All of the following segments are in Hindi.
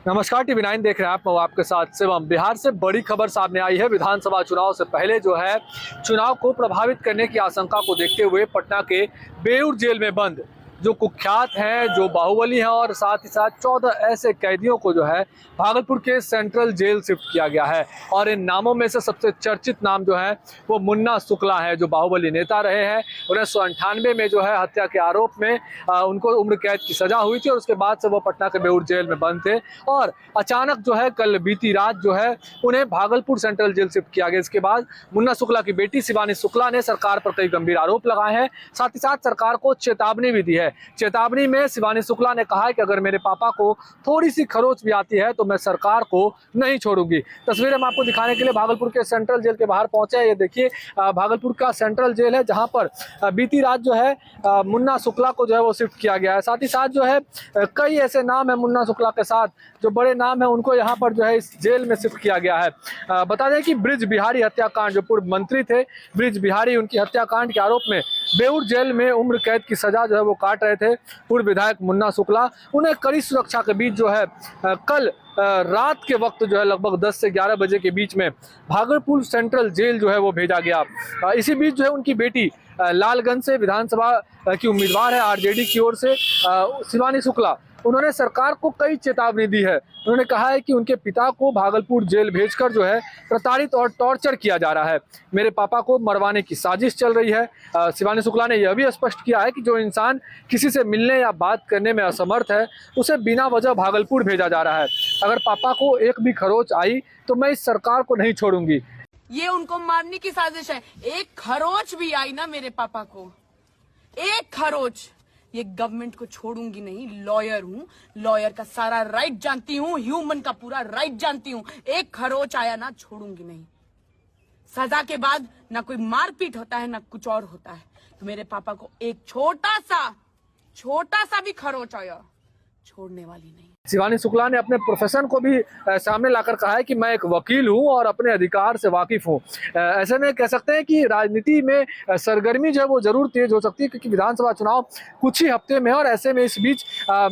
नमस्कार, टीवी 9 देख रहे हैं आप। मैं आपके साथ शिवम। बिहार से बड़ी खबर सामने आई है। विधानसभा चुनाव से पहले जो है चुनाव को प्रभावित करने की आशंका को देखते हुए पटना के बेऊर जेल में बंद जो कुख्यात हैं, जो बाहुबली हैं और साथ ही साथ 14 ऐसे कैदियों को जो है भागलपुर के सेंट्रल जेल शिफ्ट किया गया है। और इन नामों में से सबसे चर्चित नाम जो है वो मुन्ना शुक्ला है, जो बाहुबली नेता रहे हैं। 1998 में जो है हत्या के आरोप में उनको उम्र कैद की सजा हुई थी और उसके बाद से वो पटना के बेऊर जेल में बंद थे। और अचानक जो है कल बीती रात जो है उन्हें भागलपुर सेंट्रल जेल शिफ्ट किया गया। इसके बाद मुन्ना शुक्ला की बेटी शिवानी शुक्ला ने सरकार पर कई गंभीर आरोप लगाए हैं। साथ ही साथ सरकार को चेतावनी भी दी है। चेतावनी में शिवानी शुक्ला ने कहा है कि अगर मेरे पापा को थोड़ी सी खरोच भी आती है तो मैं सरकार को नहीं छोड़ूंगी। तस्वीरें हम आपको दिखाने के लिए भागलपुर के सेंट्रल जेल के बाहर पहुंचे हैं। ये देखिए भागलपुर का सेंट्रल जेल है, जहां पर बीती रात जो है मुन्ना शुक्ला को जो है वो शिफ्ट किया गया है। साथ ही साथ जो है कई ऐसे नाम है मुन्ना शुक्ला के साथ, जो बड़े नाम है उनको यहाँ पर जो है इस जेल में शिफ्ट किया गया है। बता दें कि ब्रिज बिहारी हत्याकांड, जो पूर्व मंत्री थे ब्रिज बिहारी, उनकी हत्याकांड के आरोप में बेऊर जेल में उम्र कैद की सजा जो है वो काट रहे थे पूर्व विधायक मुन्ना शुक्ला। उन्हें कड़ी सुरक्षा के बीच जो है कल रात के वक्त जो है लगभग 10 से 11 बजे के बीच में भागलपुर सेंट्रल जेल जो है वो भेजा गया। इसी बीच जो है उनकी बेटी लालगंज से विधानसभा की उम्मीदवार है आरजेडी की ओर से शिवानी शुक्ला, उन्होंने सरकार को कई चेतावनी दी है। उन्होंने कहा है कि उनके पिता को भागलपुर जेल भेजकर जो है प्रताड़ित और टॉर्चर किया जा रहा है। मेरे पापा को मरवाने की साजिश चल रही है। शिवानी शुक्ला ने यह भी स्पष्ट किया है कि जो इंसान किसी से मिलने या बात करने में असमर्थ है उसे बिना वजह भागलपुर भेजा जा रहा है। अगर पापा को एक भी खरोच आई तो मैं इस सरकार को नहीं छोड़ूंगी। ये उनको मारने की साजिश है। एक खरोच भी आई ना मेरे पापा को, एक खरोच, ये गवर्नमेंट को छोड़ूंगी नहीं। लॉयर हूँ, लॉयर का सारा राइट जानती हूँ, ह्यूमन का पूरा राइट जानती हूँ। एक खरोच आया ना, छोड़ूंगी नहीं। सजा के बाद ना कोई मारपीट होता है ना कुछ और होता है। तो मेरे पापा को एक छोटा सा भी खरोच आया, छोड़ने वाली नहीं। शिवानी शुक्ला ने अपने प्रोफेशन को भी सामने लाकर कहा है कि मैं एक वकील हूं और अपने अधिकार से वाकिफ हूं। ऐसे में कह सकते हैं कि राजनीति में सरगर्मी जो है वो जरूर तेज हो सकती है, क्योंकि विधानसभा चुनाव कुछ ही हफ्ते में है। और ऐसे में इस बीच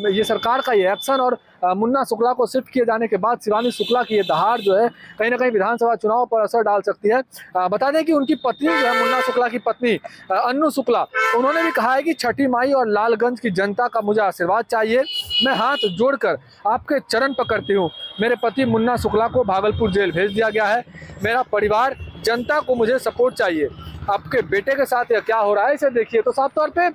ये सरकार का ये एक्शन और मुन्ना शुक्ला को शिफ्ट किए जाने के बाद शिवानी शुक्ला की ये दहाड़ जो है कहीं ना कहीं विधानसभा चुनाव पर असर डाल सकती है। बता दें कि उनकी पत्नी जो है मुन्ना शुक्ला की पत्नी अन्नू शुक्ला, उन्होंने भी कहा है कि छठी माई और लालगंज की जनता का मुझे आशीर्वाद चाहिए। मैं हाथ जोड़कर आपके चरण पकड़ती हूँ। मेरे पति मुन्ना शुक्ला को भागलपुर जेल भेज दिया गया है। मेरा परिवार, जनता को मुझे सपोर्ट चाहिए। आपके बेटे के साथ यह क्या हो रहा है इसे देखिए। तो साफ तौर पे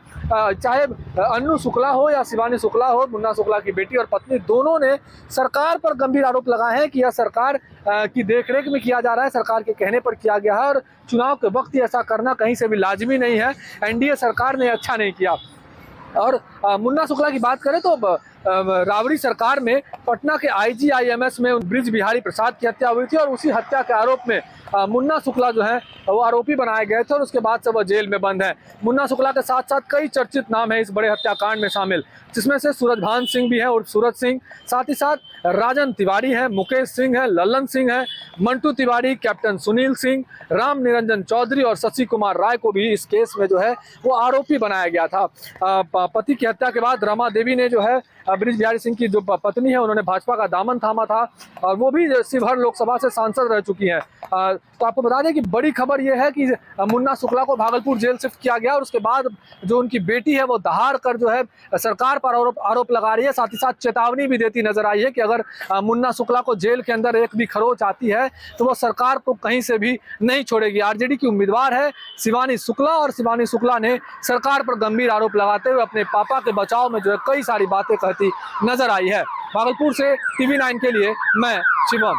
चाहे अन्नू शुक्ला हो या शिवानी शुक्ला हो, मुन्ना शुक्ला की बेटी और पत्नी दोनों ने सरकार पर गंभीर आरोप लगाए हैं कि यह सरकार की देखरेख में किया जा रहा है, सरकार के कहने पर किया गया है और चुनाव के वक्त ही ऐसा करना कहीं से भी लाजमी नहीं है। एनडीए सरकार ने अच्छा नहीं किया। और मुन्ना शुक्ला की बात करें तो राबड़ी सरकार में पटना के IGIMS में ब्रिज बिहारी प्रसाद की हत्या हुई थी और उसी हत्या के आरोप में मुन्ना शुक्ला जो है वो आरोपी बनाए गए थे और उसके बाद से वह जेल में बंद है। मुन्ना शुक्ला के साथ साथ कई चर्चित नाम है इस बड़े हत्याकांड में शामिल, जिसमें से सूरजभान सिंह भी हैं और सूरज सिंह, साथ ही साथ राजन तिवारी है, मुकेश सिंह है, ललन सिंह है, मंटू तिवारी, कैप्टन सुनील सिंह, राम निरंजन चौधरी और शशि कुमार राय को भी इस केस में जो है वो आरोपी बनाया गया था। पति की हत्या के बाद रमा देवी ने जो है ब्रिज बिहारी सिंह की जो पत्नी है उन्होंने भाजपा का दामन थामा था और वो भी शिवहर लोकसभा से सांसद रह चुकी हैं। तो आपको बता दें कि बड़ी खबर यह है कि मुन्ना शुक्ला को भागलपुर जेल शिफ्ट किया गया और उसके बाद जो उनकी बेटी है वो दहाड़ कर जो है सरकार पर आरोप लगा रही है। साथ ही साथ चेतावनी भी देती नजर आई है कि अगर मुन्ना शुक्ला को जेल के अंदर एक भी खरोच आती है तो वो सरकार को कहीं से भी नहीं छोड़ेगी। आरजेडी की उम्मीदवार है शिवानी शुक्ला और शिवानी शुक्ला ने सरकार पर गंभीर आरोप लगाते हुए अपने पापा के बचाव में जो है कई सारी बातें कहती नजर आई है। भागलपुर से टीवी 9 के लिए मैं शिवम।